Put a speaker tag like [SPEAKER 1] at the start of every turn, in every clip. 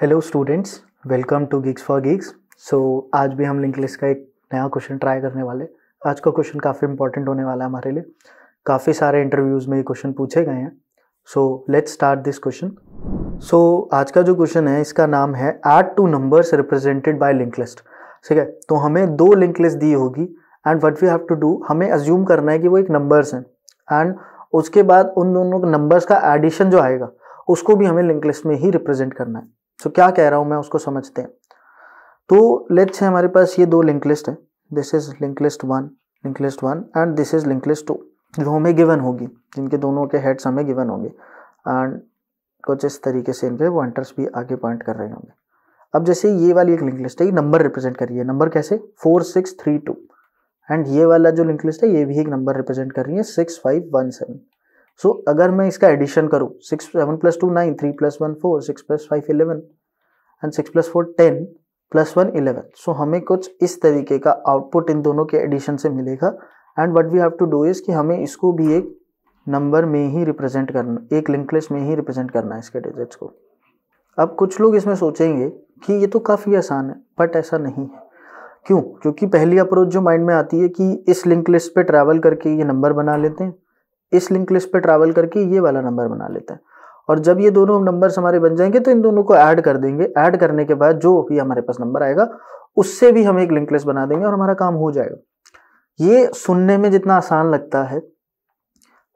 [SPEAKER 1] Hello students, welcome to Geeks for Geeks. आज भी हम लिंक लिस्ट का एक नया क्वेश्चन ट्राई करने वाले। आज का क्वेश्चन काफ़ी इंपॉर्टेंट होने वाला है हमारे लिए। काफ़ी सारे इंटरव्यूज़ में ये क्वेश्चन पूछे गए हैं। Let's start this question. आज का जो क्वेश्चन है इसका नाम है add two numbers represented by link list. ठीक है, तो हमें दो लिंक लिस्ट दी होगी and what we have to do, हमें अज्यूम करना है कि वो एक नंबर्स हैं एंड उसके बाद उन दोनों नंबर्स का एडिशन जो आएगा उसको भी हमें लिंक लिस्ट में ही रिप्रेजेंट करना है। क्या कह रहा हूं मैं उसको समझते हैं। तो लेट्स से हमारे पास ये दो लिंक लिस्ट है। This is link list one and this is link list 2 जो हमें गिवन होगी, जिनके दोनों के हेड्स हमें गिवन होंगे एंड कुछ इस तरीके से इनके पॉइंटर्स भी आगे पॉइंट कर रहे होंगे। अब जैसे ये वाली एक लिंक लिस्ट है, ये नंबर रिप्रेजेंट कर रही है। नंबर कैसे? 4 6 3 2 एंड ये वाला जो लिंक लिस्ट है ये भी एक नंबर रिप्रेजेंट कर रही है 6 5 1 7। अगर मैं इसका एडिशन करूँ 6 7 + 2 9 3 + 1 4 6 + 5 11 एंड 6 + 4 10 + 1 11। हमें कुछ इस तरीके का आउटपुट इन दोनों के एडिशन से मिलेगा and what we have to do is कि हमें इसको भी एक नंबर में ही रिप्रेजेंट करना, एक लिंक लिस्ट में ही रिप्रेजेंट करना है इसके डिजिट्स को। अब कुछ लोग इसमें सोचेंगे कि ये तो काफ़ी आसान है, बट ऐसा नहीं है। क्यों? क्योंकि पहली अप्रोच जो माइंड में आती है कि इस लिंक लिस्ट पे ट्रैवल करके ये नंबर बना लेते हैं, इस लिंक लिस्ट पे ट्रैवल करके ये वाला नंबर बना लेते हैं, और जब ये दोनों नंबर्स हमारे बन जाएंगे तो इन दोनों को ऐड कर देंगे। ऐड करने के बाद जो भी हमारे पास नंबर आएगा उससे भी हम एक लिंक लिस्ट बना देंगे और हमारा काम हो जाएगा। ये सुनने में जितना आसान लगता है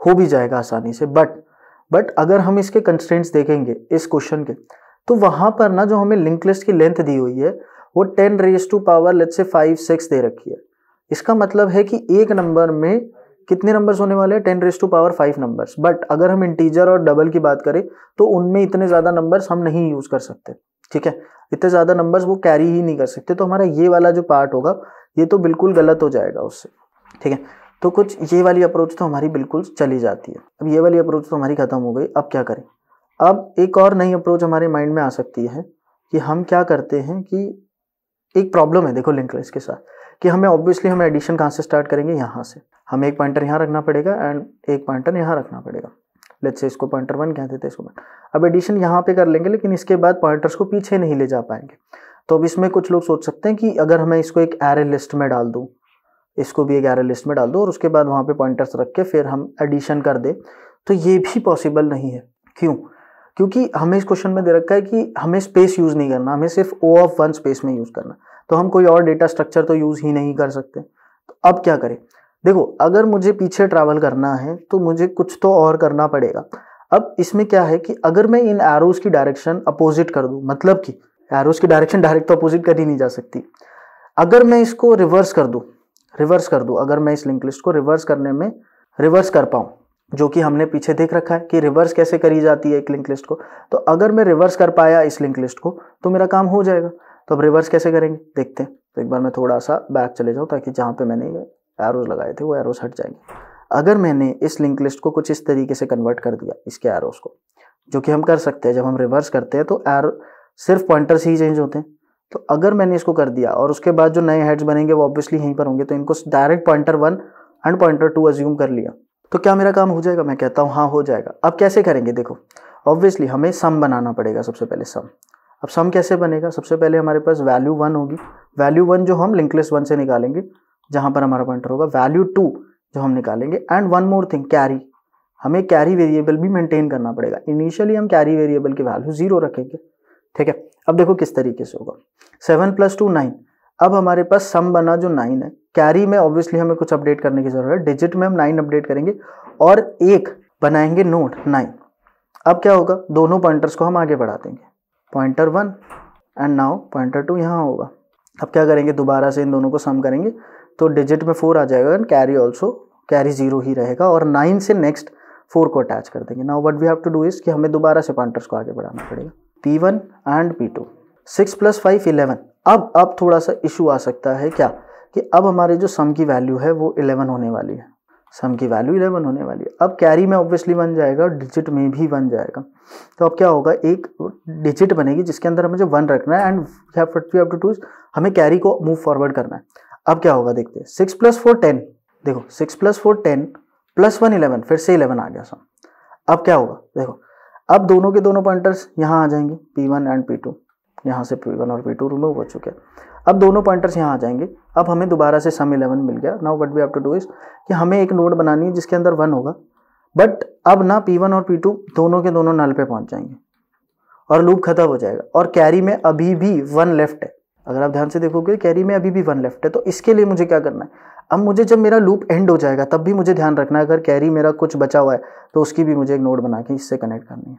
[SPEAKER 1] हो भी जाएगा आसानी से, बट अगर हम इसके कंस्ट्रेंट्स देखेंगे इस क्वेश्चन के, तो वहां पर ना जो हमें लिंक लिस्ट की लेंथ दी हुई है वो 10 raised to power let's say 5 6 दे रखी है। इसका मतलब है कि एक नंबर में कितने नंबर्स होने वाले हैं? 10 raised to power 5 numbers. But अगर हम इंटीजर और डबल की बात करें तो उनमें इतने ज्यादा नंबर्स हम नहीं यूज कर सकते। ठीक है, इतने ज्यादा नंबर्स वो कैरी ही नहीं कर सकते, तो हमारा ये वाला जो पार्ट होगा ये तो बिल्कुल गलत हो जाएगा उससे। ठीक है, तो कुछ ये वाली अप्रोच तो हमारी बिल्कुल चली जाती है। अब ये वाली अप्रोच तो हमारी खत्म हो गई। अब क्या करें? अब एक और नई अप्रोच हमारे माइंड में आ सकती है कि हम क्या करते हैं कि एक प्रॉब्लम है देखो लिंक लिस्ट के साथ, कि हमें ऑब्वियसली हम एडिशन कहाँ से स्टार्ट करेंगे? यहाँ से। हमें एक पॉइंटर यहाँ रखना पड़ेगा एंड एक पॉइंटर यहाँ रखना पड़ेगा। लेट्स से इसको पॉइंटर 1 कह देते हैं इसको। अब एडिशन यहाँ पे कर लेंगे, लेकिन इसके बाद पॉइंटर्स को पीछे नहीं ले जा पाएंगे। तो अब इसमें कुछ लोग सोच सकते हैं कि अगर मैं इसको एक एरे लिस्ट में डाल दूँ, इसको भी एक एरे लिस्ट में डाल दूँ और उसके बाद वहाँ पे पॉइंटर्स रख के फिर हम एडिशन कर दे, तो ये भी पॉसिबल नहीं है। क्यों? क्योंकि हमें इस क्वेश्चन में दे रखा है कि हमें स्पेस यूज नहीं करना, हमें सिर्फ O(1) स्पेस में यूज करना। तो हम कोई और डेटा स्ट्रक्चर तो यूज ही नहीं कर सकते। तो अब क्या करें? देखो, अगर मुझे पीछे ट्रैवल करना है तो मुझे कुछ तो और करना पड़ेगा। अब इसमें क्या है कि अगर मैं इन एरोज की डायरेक्शन अपोजिट कर दूं, मतलब कि एरोज की डायरेक्शन डायरेक्ट तो अपोजिट कर ही नहीं जा सकती। अगर मैं इसको रिवर्स कर दूं, अगर मैं इस लिंक लिस्ट को रिवर्स करने में रिवर्स कर पाऊं, जो कि हमने पीछे देख रखा है कि रिवर्स कैसे करी जाती है एक लिंक लिस्ट को, तो अगर मैं रिवर्स कर पाया इस लिंक लिस्ट को तो मेरा काम हो जाएगा। तो अब रिवर्स कैसे करेंगे देखते हैं। तो एक बार मैं थोड़ा सा बैक चले जाऊं ताकि जहां पे मैंने एरोज लगाए थे वो एरोज हट जाएंगे। अगर मैंने इस लिंक लिस्ट को कुछ इस तरीके से कन्वर्ट कर दिया, इसके एरोज को, जो कि हम कर सकते हैं, जब हम रिवर्स करते हैं तो एरो सिर्फ पॉइंटर्स ही चेंज होते हैं। तो अगर मैंने इसको कर दिया और उसके बाद जो नए हेड्स बनेंगे वो ऑब्वियसली यहीं पर होंगे, तो इनको direct pointer 1 and pointer 2 assume कर लिया, तो क्या मेरा काम हो जाएगा? मैं कहता हूँ हाँ, हो जाएगा। अब कैसे करेंगे? देखो, ऑब्वियसली हमें सम बनाना पड़ेगा सबसे पहले। सम, अब सम कैसे बनेगा? सबसे पहले हमारे पास वैल्यू 1 होगी। वैल्यू 1 जो हम लिंक लिस्ट 1 से निकालेंगे, जहां पर हमारा पॉइंटर होगा। वैल्यू 2 जो हम निकालेंगे and one more thing, carry. हमें कैरी वेरिएबल भी मेंटेन करना पड़ेगा। इनिशियली हम कैरी वेरिएबल की वैल्यू 0 रखेंगे। ठीक है, अब देखो किस तरीके से होगा। 7 + 2 9। अब हमारे पास सम बना जो 9 है। कैरी में ऑब्वियसली हमें कुछ अपडेट करने की जरूरत है। डिजिट में हम 9 अपडेट करेंगे और एक बनाएंगे नोट 9। अब क्या होगा? दोनों पॉइंटर्स को हम आगे बढ़ा देंगे, पॉइंटर 1 एंड नाउ पॉइंटर 2 यहाँ होगा। अब क्या करेंगे? दोबारा से इन दोनों को सम करेंगे तो डिजिट में 4 आ जाएगा एंड कैरी ऑल्सो, कैरी 0 ही रहेगा और 9 से नेक्स्ट 4 को अटैच कर देंगे। Now what we have to do is कि हमें दोबारा से पॉइंटर्स को आगे बढ़ाना पड़ेगा, P1 एंड P2। 6 + 5 11। अब थोड़ा सा इशू आ सकता है क्या, कि अब हमारे जो सम की वैल्यू है वो 11 होने वाली है। सम की वैल्यू 11 होने वाली है। अब कैरी में ऑब्वियसली 1 जाएगा और डिजिट में भी 1 जाएगा। तो अब क्या होगा? एक डिजिट बनेगी जिसके अंदर मुझे 1 रखना है and we have to do, हमें कैरी को मूव फॉरवर्ड करना है। अब क्या होगा देखते हैं। 6 + 4 10। देखो 6 + 4 10 + 1 11, फिर से 11 आ गया सम। अब क्या होगा? देखो, अब दोनों के दोनों पॉइंटर्स यहाँ आ जाएंगे, P1 एंड P2। यहाँ से P1 और P2 रिमूव हो चुके हैं। अब दोनों पॉइंटर्स यहाँ आ जाएंगे। अब हमें दोबारा से सम 11 मिल गया। Now what we have to do is कि हमें एक नोड बनानी है जिसके अंदर 1 होगा, बट अब ना P1 और P2 दोनों के दोनों नल पे पहुंच जाएंगे और लूप खत्म हो जाएगा, और कैरी में अभी भी 1 लेफ्ट है। अगर आप ध्यान से देखोगे कैरी में अभी भी 1 लेफ्ट है। तो इसके लिए मुझे क्या करना है, अब मुझे जब मेरा लूप एंड हो जाएगा तब भी मुझे ध्यान रखना है अगर कैरी मेरा कुछ बचा हुआ है तो उसकी भी मुझे एक नोड बना के इससे कनेक्ट करनी है,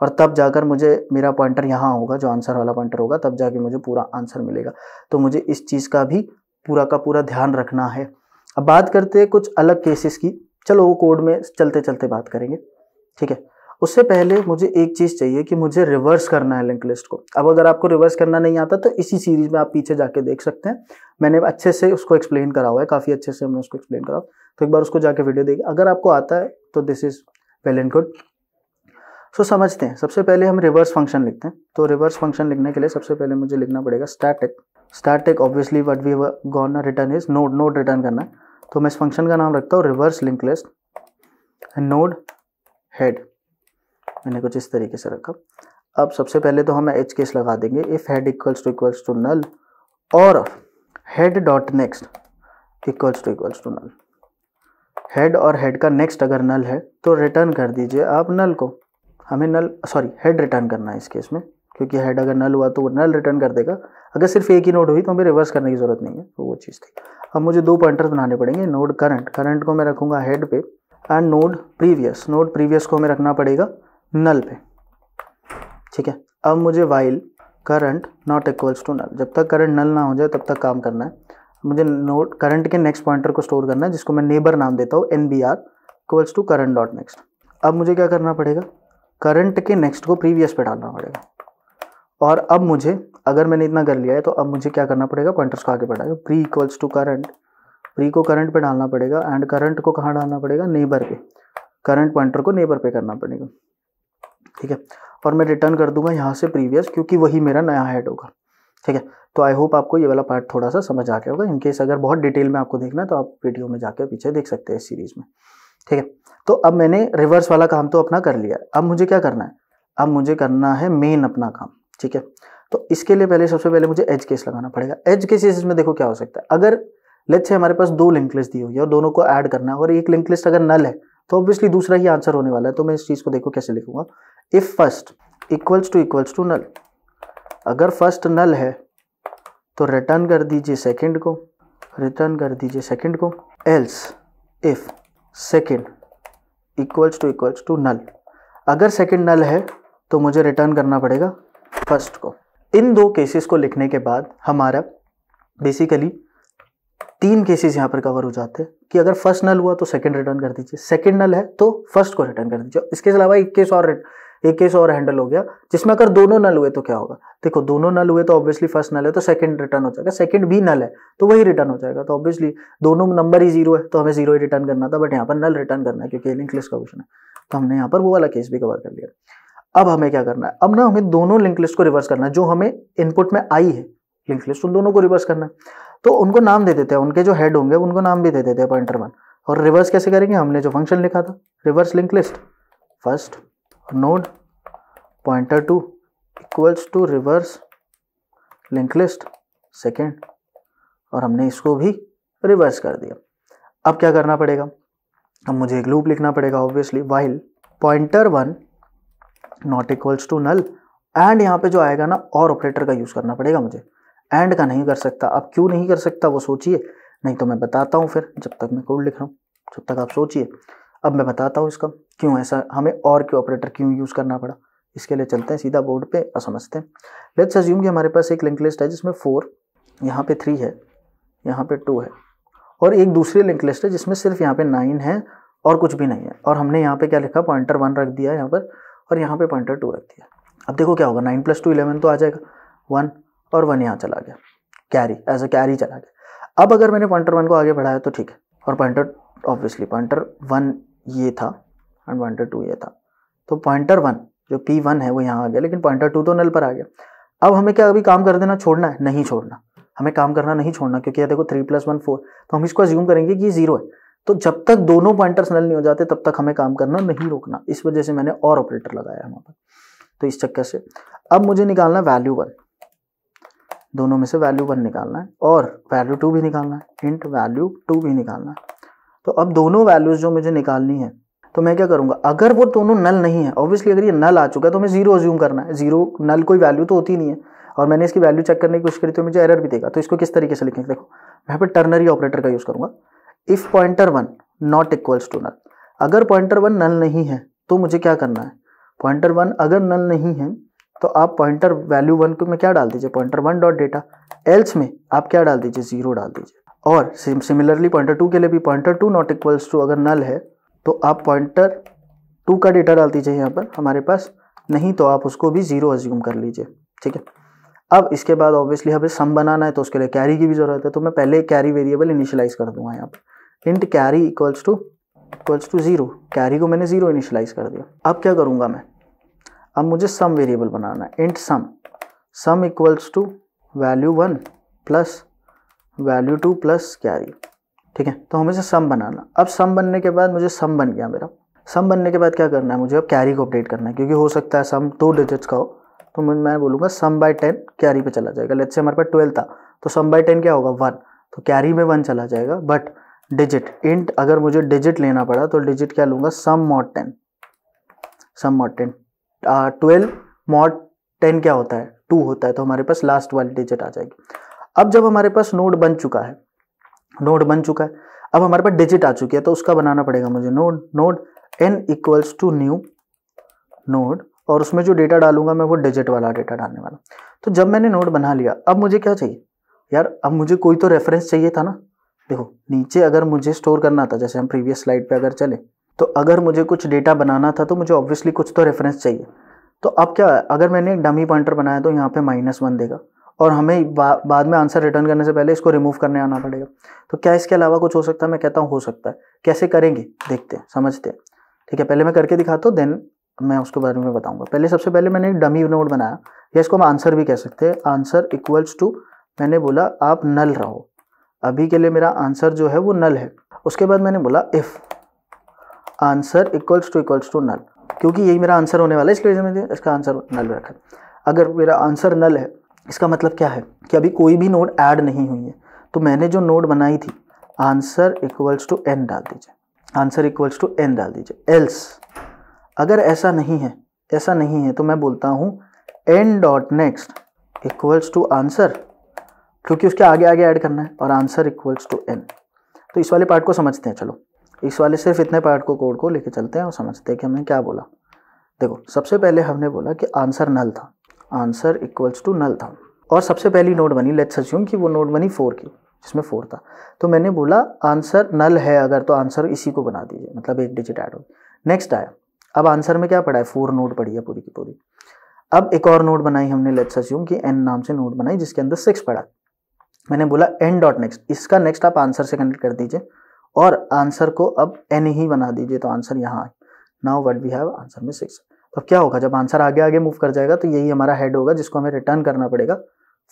[SPEAKER 1] और तब जाकर मुझे मेरा पॉइंटर यहाँ होगा जो आंसर वाला पॉइंटर होगा, तब जाके मुझे पूरा आंसर मिलेगा। तो मुझे इस चीज़ का भी पूरा का पूरा ध्यान रखना है। अब बात करते हैं कुछ अलग केसेस की। चलो वो कोड में चलते चलते बात करेंगे, ठीक है। उससे पहले मुझे एक चीज़ चाहिए कि मुझे रिवर्स करना है लिंक लिस्ट को। अब अगर आपको रिवर्स करना नहीं आता तो इसी सीरीज में आप पीछे जाके देख सकते हैं, मैंने अच्छे से उसको एक्सप्लेन करा हुआ है, काफ़ी अच्छे से हमने उसको एक्सप्लेन करा, तो एक बार उसको जाके वीडियो देखिए। अगर आपको आता है तो this is well and good. So समझते हैं। सबसे पहले हम रिवर्स फंक्शन लिखते हैं। तो रिवर्स फंक्शन लिखने के लिए सबसे पहले मुझे लिखना पड़ेगा static obviously what we gonna return is node return करना है। तो मैं इस फंक्शन का नाम रखता हूँ reverse link list node head. मैंने कुछ इस तरीके से रखा। अब सबसे पहले तो हम एज केस लगा देंगे, if head equals to null और head dot next equals to null. Head और हेड का नेक्स्ट अगर नल है तो रिटर्न कर दीजिए आप नल को। हमें हेड रिटर्न करना है इस केस में, क्योंकि हेड अगर नल हुआ तो वो नल रिटर्न कर देगा। अगर सिर्फ एक ही नोड हुई तो हमें रिवर्स करने की जरूरत नहीं है, तो वो चीज़ थी। अब मुझे 2 पॉइंटर्स बनाने पड़ेंगे। नोड करंट को मैं रखूंगा हेड पे, एंड नोड प्रीवियस को हमें रखना पड़ेगा नल पे, ठीक है। अब मुझे while current not equals to null, जब तक करंट नल ना हो जाए तब तक काम करना है। मुझे नोड करंट के नेक्स्ट पॉइंटर को स्टोर करना है, जिसको मैं नेबर नाम देता हूँ NBR equals to current dot next. अब मुझे क्या करना पड़ेगा, करंट के नेक्स्ट को प्रीवियस पे डालना पड़ेगा। और अब मुझे, अगर मैंने इतना कर लिया है तो अब मुझे क्या करना पड़ेगा, पॉइंटर्स को आगे बढ़ाएगा। Pre equals to current, pre को करंट पे डालना पड़ेगा, एंड करंट को कहाँ डालना पड़ेगा, नेबर पे। करंट पॉइंटर को नेबर पे करना पड़ेगा, ठीक है। और मैं रिटर्न कर दूंगा यहाँ से प्रीवियस, क्योंकि वही मेरा नया हेड होगा, ठीक है। तो आई होप आपको ये वाला पार्ट थोड़ा सा समझ आ गया होगा। इनकेस अगर बहुत डिटेल में आपको देखना है तो आप वीडियो में जाकर पीछे देख सकते हैं इस सीरीज में, ठीक है। तो अब मैंने रिवर्स वाला काम तो अपना कर लिया। अब मुझे क्या करना है, अब मुझे करना है मेन अपना काम, ठीक है। तो इसके लिए सबसे पहले मुझे एज केस लगाना पड़ेगा। एज केसेस में देखो क्या हो सकता है, अगर लेट्स से हमारे पास 2 लिंक लिस्ट दी हुई है और दोनों को ऐड करना है, और एक लिंक लिस्ट अगर नल है तो ऑब्वियसली दूसरा ही आंसर होने वाला है। तो मैं इस चीज़ को देखो कैसे लिखूंगा, if first equals to null. अगर फर्स्ट नल है तो रिटर्न कर दीजिए सेकंड को, else if second equals to null. अगर सेकंड नल है तो मुझे रिटर्न करना पड़ेगा फर्स्ट को। इन 2 केसेस को लिखने के बाद हमारा बेसिकली 3 केसेस यहाँ पर कवर हो जाते हैं कि अगर फर्स्ट नल हुआ तो सेकंड रिटर्न कर दीजिए, सेकंड नल है तो फर्स्ट को रिटर्न कर दीजिए। इसके अलावा एक केस और हैंडल हो गया, जिसमें अगर दोनों नल हुए तो क्या होगा, देखो दोनों नल हुए तो ऑब्वियसली फर्स्ट नल है तो सेकंड रिटर्न हो जाएगा, सेकंड भी नल है तो वही रिटर्न हो जाएगा। तो ऑब्वियसली दोनों नंबर ही 0 है तो हमें 0 ही रिटर्न करना था, बट यहाँ पर नल रिटर्न करना है क्योंकि लिंक लिस्ट का क्वेश्चन है। तो हमने यहाँ पर वो वाला केस भी कवर कर लिया। अब हमें क्या करना है, अब ना हमें दोनों लिंक लिस्ट को रिवर्स करना है। जो हमें इनपुट में आई है लिंक लिस्ट, उन दोनों को रिवर्स करना है। तो उनको नाम दे देते हैं, उनके जो हेड होंगे उनको नाम भी दे देते हैं पॉइंटर 1। और रिवर्स कैसे करेंगे, हमने जो फंक्शन लिखा था reverse link list first node pointer 2 equals to reverse link list second, और हमने इसको भी रिवर्स कर दिया। अब क्या करना पड़ेगा, अब मुझे एक लूप लिखना पड़ेगा obviously, while pointer 1 not equals to null, and यहाँ पे जो आएगा ना और ऑपरेटर का यूज करना पड़ेगा मुझे, एंड का नहीं कर सकता। अब क्यों नहीं कर सकता वो सोचिए, नहीं तो मैं बताता हूँ फिर, जब तक मैं कोड लिख रहा हूँ जब तक आप सोचिए। अब मैं बताता हूँ इसका क्यों ऐसा हमें और क्यों ऑपरेटर क्यों यूज करना पड़ा। इसके लिए चलते हैं सीधा बोर्ड पे और समझते हैं। लेट्स अज्यूम कि हमारे पास एक लिंक लिस्ट है जिसमें 4, यहाँ पे 3 है, यहाँ पे 2 है, और एक दूसरी लिंक लिस्ट है जिसमें सिर्फ यहाँ पे 9 है और कुछ भी नहीं है। और हमने यहाँ पे क्या लिखा, पॉइंटर 1 रख दिया यहाँ पर, और यहाँ पे पॉइंटर 2 रख दिया। अब देखो क्या होगा, 9 + 2 11 तो आ जाएगा 1, और 1 यहाँ चला गया, कैरी एज अ कैरी चला गया। अब अगर मैंने पॉइंटर 1 को आगे बढ़ाया तो ठीक है, और पॉइंटर ऑब्वियसली पॉइंटर 1 ये था एंड पॉइंटर 2 ये था, तो पॉइंटर 1 जो P1 है वो यहाँ आ गया, लेकिन पॉइंटर 2 तो नल पर आ गया। अब हमें क्या अभी काम कर देना, छोड़ना है? नहीं छोड़ना, हमें काम करना नहीं छोड़ना, क्योंकि ये देखो 3 + 1 4, तो हम इसको अज्यूम करेंगे कि ये 0 है। तो जब तक दोनों पॉइंटर्स नल नहीं हो जाते तब तक हमें काम करना नहीं रोकना। इस वजह से मैंने और ऑपरेटर लगाया वहाँ पर। तो इस चक्कर से अब मुझे निकालना वैल्यू 1। दोनों में से वैल्यू 1 निकालना है और वैल्यू 2 भी निकालना है, इंट वैल्यू 2 भी निकालना है। तो अब दोनों वैल्यूज जो मुझे निकालनी है तो मैं क्या करूंगा, अगर वो दोनों नल नहीं है, ऑब्वियसली अगर ये नल आ चुका है तो हमें 0 अज्यूम करना है। 0 नल कोई वैल्यू तो होती नहीं है और मैंने इसकी वैल्यू चेक करने की कोशिश करी तो मुझे एरर भी देगा। तो इसको किस तरीके से लिखेंगे, देखो यहाँ पे टर्नरी ऑपरेटर का यूज करूंगा। If pointer 1 not equals to null, अगर पॉइंटर 1 नल नहीं है तो मुझे क्या करना है, पॉइंटर 1 अगर नल नहीं है तो आप पॉइंटर वैल्यू 1 को में क्या डाल दीजिए, पॉइंटर 1 डॉट डेटा, एल्स में आप क्या डाल दीजिए, 0 डाल दीजिए। और सिमिलरली पॉइंटर 2 के लिए भी पॉइंटर 2 नॉट इक्वल्स टू अगर नल है तो आप पॉइंटर 2 का डेटा डाल दीजिए यहाँ पर हमारे पास, नहीं तो आप उसको भी 0 अज्यूम कर लीजिए, ठीक है। अब इसके बाद ऑब्वियसली हमें सम बनाना है तो उसके लिए कैरी की भी जरूरत है, तो मैं पहले कैरी वेरिएबल इनिशियलाइज कर दूंगा यहाँ पर, int carry equals to 0, carry को मैंने 0 इनिशियलाइज कर दिया। अब क्या करूँगा मैं, अब मुझे सम वेरिएबल बनाना है, int sum equals to value 1 plus value 2 plus carry, ठीक है। तो हमें से सम बनाना, अब सम बनने के बाद मुझे सम बन गया मेरा। सम बनने के बाद क्या करना है, मुझे अब कैरी को अपडेट करना है, क्योंकि हो सकता है सम 2 डिजिट्स का हो, तो मैं बोलूँगा सम बाय 10 कैरी पे चला जाएगा। लेट्स से हमारे पास 12 था तो सम बाय 10 क्या होगा, 1, तो कैरी में 1 चला जाएगा। बट डिजिट इंट, अगर मुझे डिजिट लेना पड़ा तो डिजिट क्या लूँगा, सम मॉड 10, सम मॉड 10। 12 मॉड 10 क्या होता है, 2 होता है, तो हमारे पास लास्ट वाली डिजिट आ जाएगी। अब जब हमारे पास नोड बन चुका है, अब हमारे पास डिजिट आ चुकी है तो उसका बनाना पड़ेगा मुझे node n equals to new node, और उसमें जो डेटा डालूंगा मैं वो डिजिट वाला डेटा डालने वाला। तो जब मैंने नोड बना लिया, अब मुझे क्या चाहिए यार, अब मुझे कोई तो रेफरेंस चाहिए था ना। देखो नीचे अगर मुझे स्टोर करना था, जैसे हम प्रीवियस स्लाइड पे अगर चले, तो अगर मुझे कुछ डेटा बनाना था तो मुझे ऑब्वियसली कुछ तो रेफरेंस चाहिए। तो अब क्या है, अगर मैंने एक डमी पॉइंटर बनाया तो यहाँ पे -1 देगा और हमें बाद में आंसर रिटर्न करने से पहले इसको रिमूव करने आना पड़ेगा। तो क्या इसके अलावा कुछ हो सकता है, मैं कहता हूँ हो सकता है। कैसे करेंगे देखते हैं, समझते हैं, ठीक है। पहले मैं करके दिखाता हूँ, देन मैं उसके बारे में बताऊंगा। पहले सबसे पहले मैंने एक डमी नोड बनाया, या इसको हम आंसर भी कह सकते हैं। आंसर इक्वल्स टू, मैंने बोला आप नल रहो, अभी के लिए मेरा आंसर जो है वो नल है। उसके बाद मैंने बोला if answer equals to null, क्योंकि यही मेरा आंसर होने वाला है इसलिए मैंने इसका आंसर नल रखा। अगर मेरा आंसर नल है, इसका मतलब क्या है कि अभी कोई भी नोड ऐड नहीं हुई है, तो मैंने जो नोड बनाई थी आंसर इक्वल्स टू n डाल दीजिए, आंसर इक्वल्स टू n डाल दीजिए। एल्स अगर ऐसा नहीं है तो मैं बोलता हूँ n dot next equals to answer, क्योंकि उसके आगे ऐड करना है, और आंसर इक्वल्स टू n। तो इस वाले पार्ट को समझते हैं, चलो इस वाले सिर्फ इतने पार्ट को, कोड को लेके चलते हैं और समझते हैं कि हमने क्या बोला। देखो सबसे पहले हमने बोला कि आंसर नल था, आंसर इक्वल्स टू नल था, और सबसे पहली नोड बनी, लेट्स अज्यूम कि वो नोड बनी 4 की, जिसमें 4 था। तो मैंने बोला आंसर नल है अगर, तो आंसर इसी को बना दीजिए, मतलब एक डिजिट ऐड हो। नेक्स्ट आया, अब आंसर में क्या पड़ा है, 4 नोड पड़ी है पूरी की पूरी। अब एक और नोड बनाई हमने, लेट्स अज्यूम कि n नाम से नोड बनाई जिसके अंदर 6 पड़ा। मैंने बोला n डॉट नेक्स्ट, इसका नेक्स्ट आप आंसर से कनेक्ट कर दीजिए और आंसर को अब n ही बना दीजिए, तो आंसर यहाँ आए। Now what we have, answer में 6। तो क्या होगा, जब आंसर आगे मूव कर जाएगा तो यही हमारा हेड होगा जिसको हमें रिटर्न करना पड़ेगा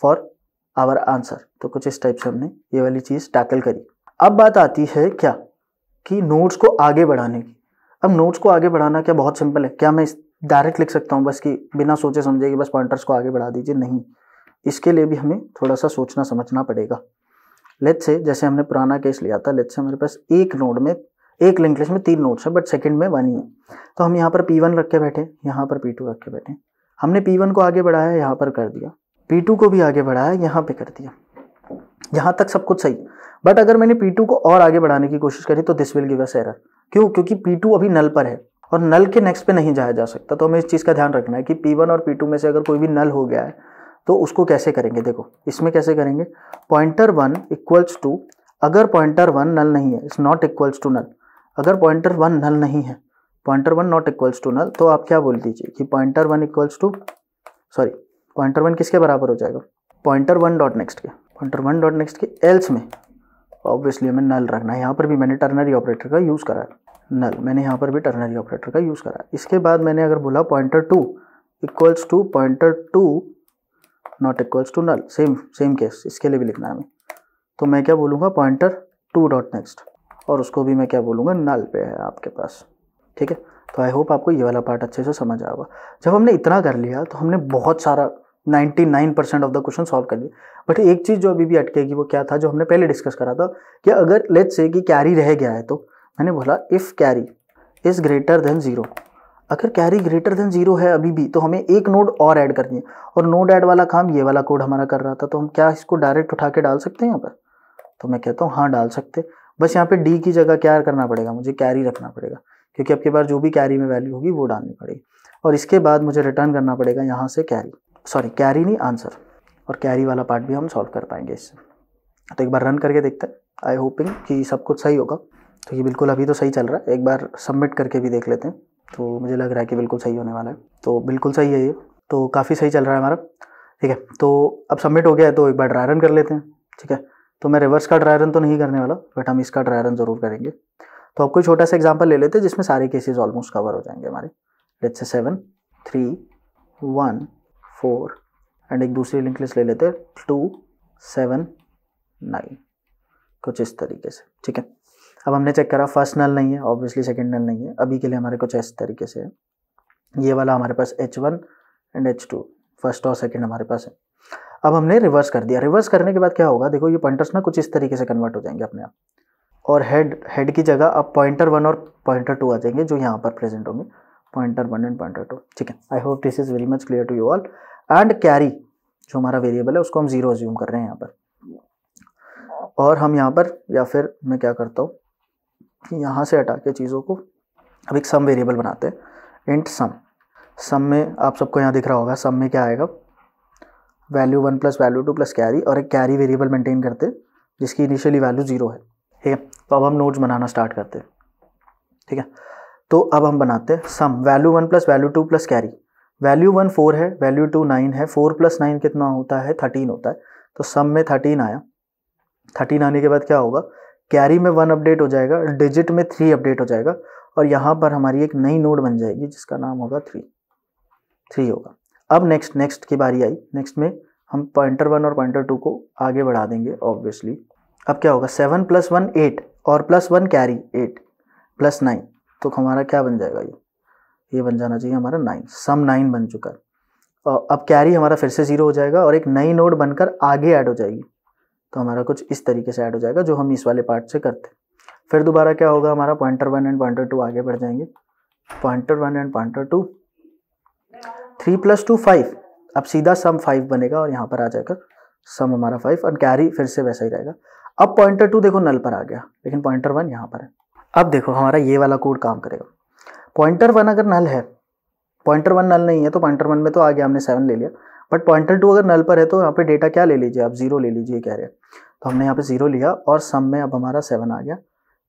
[SPEAKER 1] फॉर आवर आंसर। तो कुछ इस टाइप से हमने ये वाली चीज़ टैकल करी। अब बात आती है क्या, कि नोड्स को आगे बढ़ाने की। अब नोड्स को आगे बढ़ाना क्या बहुत सिंपल है, क्या मैं डायरेक्ट लिख सकता हूँ बस कि बिना सोचे समझे कि बस पॉइंटर्स को आगे बढ़ा दीजिए, नहीं, इसके लिए भी हमें थोड़ा सा सोचना समझना पड़ेगा। लेट्स से जैसे हमने पुराना केस लिया था, लेट्स से हमारे पास एक नोड में, एक लिंक लिस्ट में 3 नोड्स है बट सेकंड में 1 ही है। तो हम यहाँ पर P1 रख के बैठे, यहाँ पर P2 रख के बैठे। हमने P1 को आगे बढ़ाया, यहाँ पर कर दिया, P2 को भी आगे बढ़ाया, यहाँ पे कर दिया, यहाँ तक सब कुछ सही। बट अगर मैंने P2 को और आगे बढ़ाने की कोशिश करी तो this will give us error. क्यों, क्योंकि P2 अभी नल पर है और नल के नेक्स्ट पे नहीं जाया जा सकता। तो हमें इस चीज़ का ध्यान रखना है कि P1 और P2 में से अगर कोई भी नल हो गया है तो उसको कैसे करेंगे। देखो इसमें कैसे करेंगे, पॉइंटर 1 इक्वल्स टू, अगर पॉइंटर 1 नल नहीं है, it's not equals to null, अगर पॉइंटर 1 नल नहीं है, pointer 1 not equals to null, तो आप क्या बोल दीजिए कि pointer 1 equals to, sorry pointer 1 किसके बराबर हो जाएगा, पॉइंटर 1 डॉट नेक्स्ट के, पॉइंटर 1 डॉट नेक्स्ट के। एल्स में ऑब्वियसली हमें नल रखना है। यहाँ पर भी मैंने टर्नरी ऑपरेटर का यूज़ करा है, नल, मैंने यहाँ पर भी टर्नरी ऑपरेटर का यूज़ करा है। इसके बाद मैंने अगर बोला pointer 2 equals to pointer 2 not equals to null, same case इसके लिए भी लिखना है हमें। तो मैं क्या बोलूँगा, पॉइंटर 2 डॉट नेक्स्ट, और उसको भी मैं क्या बोलूँगा, नल पे है आपके पास, ठीक है। तो आई होप आपको ये वाला पार्ट अच्छे से समझ आएगा। जब हमने इतना कर लिया तो हमने बहुत सारा 99% ऑफ द क्वेश्चन सॉल्व कर लिए। बट एक चीज़ जो अभी भी अटकेगी वो क्या था, जो हमने पहले डिस्कस करा था कि अगर लेट्स से कि कैरी रह गया है, तो मैंने बोला if carry is greater than 0, अगर कैरी ग्रेटर देन 0 है अभी भी, तो हमें एक नोड और ऐड करनी है, और नोड ऐड वाला काम ये वाला कोड हमारा कर रहा था, तो हम क्या इसको डायरेक्ट उठा के डाल सकते हैं यहाँ पर? तो मैं कहता हूँ हाँ डाल सकते, बस यहाँ पे डी की जगह क्या करना पड़ेगा, मुझे कैरी रखना पड़ेगा, क्योंकि आपके पास जो भी कैरी में वैल्यू होगी वो डालनी पड़ेगी, और इसके बाद मुझे रिटर्न करना पड़ेगा यहाँ से कैरी, सॉरी कैरी नहीं आंसर, और कैरी वाला पार्ट भी हम सॉल्व कर पाएंगे इससे। तो एक बार रन करके देखते हैं, आई होपिंग कि सब कुछ सही होगा। तो ये बिल्कुल अभी तो सही चल रहा है, एक बार सबमिट करके भी देख लेते हैं, तो मुझे लग रहा है कि बिल्कुल सही होने वाला है। तो बिल्कुल सही है ये, तो काफ़ी सही चल रहा है हमारा, ठीक है। तो अब सबमिट हो गया है, तो एक बार ड्राई रन कर लेते हैं, ठीक है। तो मैं रिवर्स का ड्राई रन तो नहीं करने वाला, बट हम इसका ड्राई रन ज़रूर करेंगे। तो आपको छोटा सा एग्जांपल ले लेते हैं जिसमें सारे केसेस ऑलमोस्ट कवर हो जाएंगे हमारे। लेट्स से 7 3 1 4 एंड एक दूसरी लिंक लिस्ट ले लेते हैं 2 7 9, कुछ इस तरीके से, ठीक है। अब हमने चेक करा फर्स्ट नल नहीं है, ऑब्वियसली सेकंड नल नहीं है, अभी के लिए हमारे कुछ इस तरीके से है। ये वाला हमारे पास H1 एंड H2 फर्स्ट और सेकंड हमारे पास है। अब हमने रिवर्स कर दिया, रिवर्स करने के बाद क्या होगा, देखो ये पॉइंटर्स ना कुछ इस तरीके से कन्वर्ट हो जाएंगे अपने आप, और हेड की जगह अब पॉइंटर 1 और पॉइंटर 2 आ जाएंगे जो यहाँ पर प्रेजेंट होंगे, पॉइंटर 1 एंड पॉइंटर 2, ठीक है। I hope this is very much clear to you all. And carry जो हमारा वेरिएबल है उसको हम 0 अज्यूम कर रहे हैं यहाँ पर, और हम यहाँ पर, या फिर मैं क्या करता हूँ कि यहाँ से हटा के चीज़ों को अब एक सम वेरिएबल बनाते हैं, इंट सम। सम में आप सबको यहाँ दिख रहा होगा, सम में क्या आएगा, value 1 plus value 2 plus carry, और एक कैरी वेरिएबल मेंटेन करते हैं जिसकी इनिशियली वैल्यू 0 है, ठीक है। तो अब हम नोड्स बनाना स्टार्ट करते हैं, ठीक है। तो अब हम बनाते हैं sum value 1 plus value 2 plus carry, value 1 4 है, वैल्यू 2 9 है, 4 प्लस 9 कितना होता है 13 होता है, तो सम में 13 आया। 13 आने के बाद क्या होगा, कैरी में 1 अपडेट हो जाएगा, डिजिट में 3 अपडेट हो जाएगा, और यहाँ पर हमारी एक नई नोड बन जाएगी जिसका नाम होगा 3 होगा। अब नेक्स्ट की बारी आई, नेक्स्ट में हम पॉइंटर 1 और पॉइंटर 2 को आगे बढ़ा देंगे ऑब्वियसली। अब क्या होगा, 7 प्लस 1 8 और प्लस 1 कैरी 8 प्लस 9, तो हमारा क्या बन जाएगा, ये बन जाना चाहिए हमारा 9, सम 9 बन चुका है। और अब कैरी हमारा फिर से 0 हो जाएगा और एक नई नोड बनकर आगे ऐड हो जाएगी, तो हमारा कुछ इस तरीके से ऐड हो जाएगा जो हम इस वाले पार्ट से करते हैं। फिर दोबारा क्या होगा, हमारा पॉइंटर 1 एंड पॉइंटर 2 आगे बढ़ जाएंगे, पॉइंटर 1 एंड पॉइंटर 2, 3 प्लस 2 5, अब सीधा सम 5 बनेगा और यहाँ पर आ जाएगा सम हमारा 5, और कैरी फिर से वैसा ही रहेगा। अब पॉइंटर 2 देखो नल पर आ गया, लेकिन पॉइंटर 1 यहाँ पर है। अब देखो हमारा ये वाला कोड काम करेगा, पॉइंटर 1 अगर नल है, पॉइंटर 1 नल नहीं है तो पॉइंटर 1 में तो आ गया, हमने 7 ले लिया, बट पॉइंटर 2 अगर नल पर है तो यहाँ पे डेटा क्या ले लीजिए आप, 0 ले लीजिए कह रहे हैं, तो हमने यहाँ पे 0 लिया और सम में अब हमारा 7 आ गया,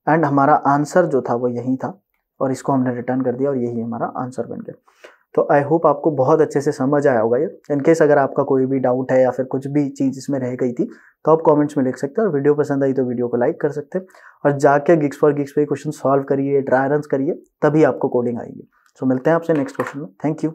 [SPEAKER 1] एंड हमारा आंसर जो था वो यही था, और इसको हमने रिटर्न कर दिया और यही हमारा आंसर बन गया। तो आई होप आपको बहुत अच्छे से समझ आया होगा ये। इनकेस अगर आपका कोई भी डाउट है या फिर कुछ भी चीज़ इसमें रह गई थी तो आप कमेंट्स में लिख सकते हैं, और वीडियो पसंद आई तो वीडियो को लाइक कर सकते हैं, और जाके गिग्स फॉर गिग्स पे क्वेश्चन सॉल्व करिए, ड्राई रन्स करिए, तभी आपको कोडिंग आएगी। सो मिलते हैं आपसे नेक्स्ट क्वेश्चन में, थैंक यू।